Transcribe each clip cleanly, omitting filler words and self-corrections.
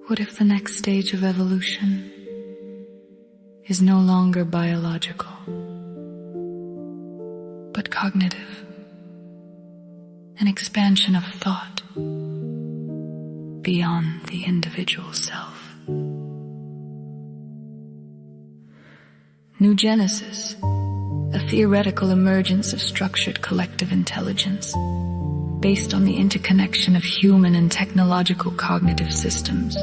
What if the next stage of evolution is no longer biological, but cognitive? An expansion of thought beyond the individual self. Noogenesis, a theoretical emergence of structured collective intelligence, based on the interconnection of human and technological cognitive systems,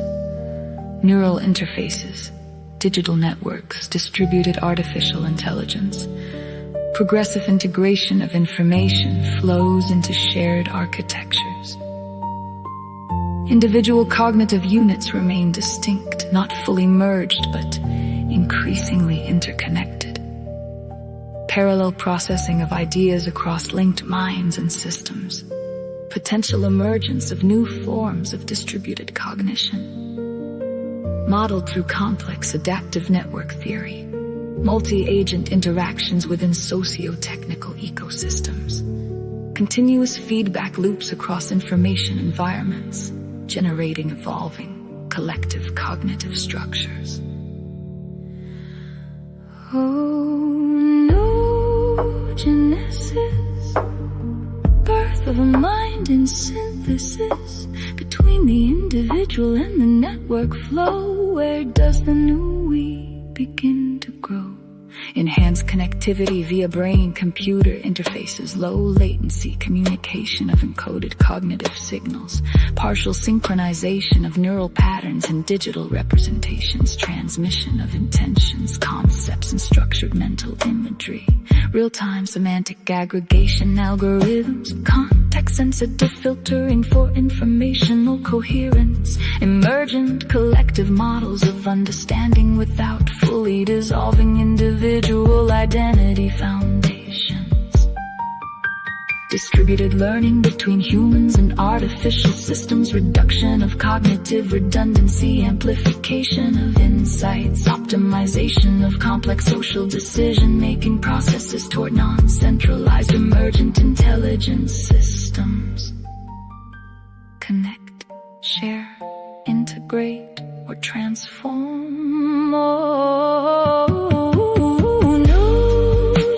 neural interfaces, digital networks, distributed artificial intelligence. Progressive integration of information flows into shared architectures. Individual cognitive units remain distinct, not fully merged, but increasingly interconnected. Parallel processing of ideas across linked minds and systems. Potential emergence of new forms of distributed cognition. Modeled through complex adaptive network theory. Multi-agent interactions within socio-technical ecosystems. Continuous feedback loops across information environments, generating evolving collective cognitive structures. Noogenesis, birth of a mind in synthesis between the individual and the network flow. Where does the new we begin to grow? Enhanced connectivity via brain-computer interfaces, low latency communication of encoded cognitive signals, partial synchronization of neural patterns and digital representations, transmission of intentions, concepts, and structured mental imagery, real-time semantic aggregation algorithms, context-sensitive filtering for informational coherence, emergent collective models of understanding without fully dissolving individual identity foundations. Distributed learning between humans and artificial systems, reduction of cognitive redundancy, amplification of insights, optimization of complex social decision-making processes toward non-centralized emergent intelligence systems. Connect, share, integrate, or transform.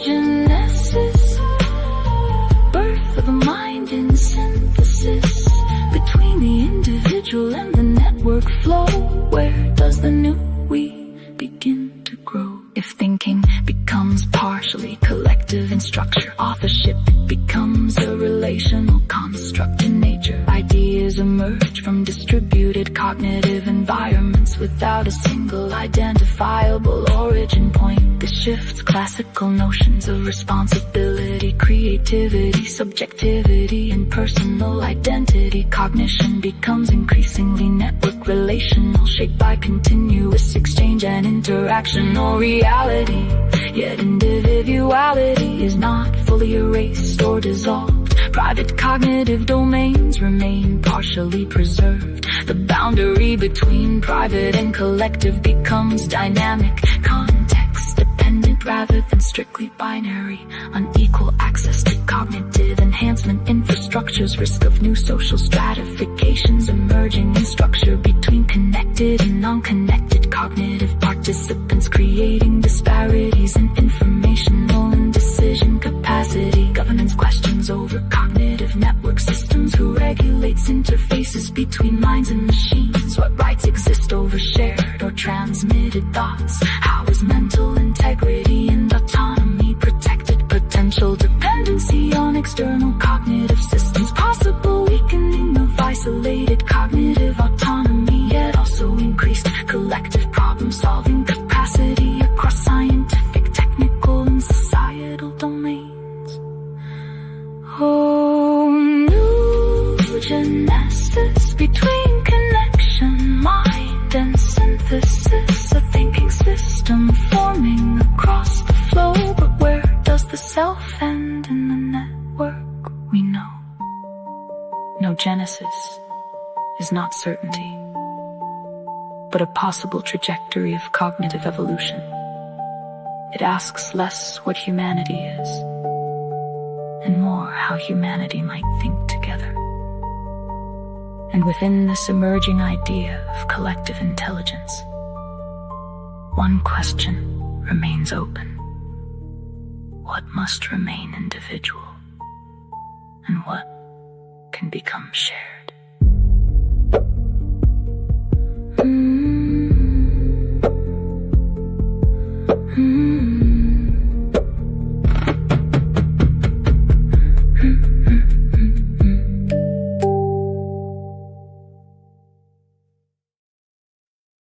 Noogenesis, birth of a mind in synthesis between the individual and the network flow. Where does the new we begin to grow? If thinking becomes partially collective in structure, authorship becomes a relational construct in nature. Ideas emerge from distributed cognitive environments without a single identifiable origin point. This shifts classical notions of responsibility, creativity, subjectivity, and personal identity. Cognition becomes increasingly network relational, shaped by continuous exchange and interaction or reality. Yet individuality is not fully erased or dissolved. Private cognitive domains remain partially preserved. The boundary between private and collective becomes dynamic, context-dependent rather than strictly binary. Unequal access to cognitive enhancement infrastructures, risk of new social stratifications emerging in structure between connected and non-connected cognitive participants, creating disparities in informational and decision capacity. Governance questions over cognitive network systems. Who regulates interfaces between minds and machines? What rights exist over shared or transmitted thoughts? How is mental integrity and autonomy protected? Potential dependency on external cognitive systems, possible weakening of isolated cognitive autonomy, yet also increased collective problem-solving capacity across scientific, technical, and societal domains. Noogenesis, between connection, mind, and synthesis, a thinking system forming across the flow. But where does the self end in the network we know? Noogenesis is not certainty, but a possible trajectory of cognitive evolution. It asks less what humanity is, and more how humanity might think together. And within this emerging idea of collective intelligence, one question remains open. What must remain individual, and what can become shared?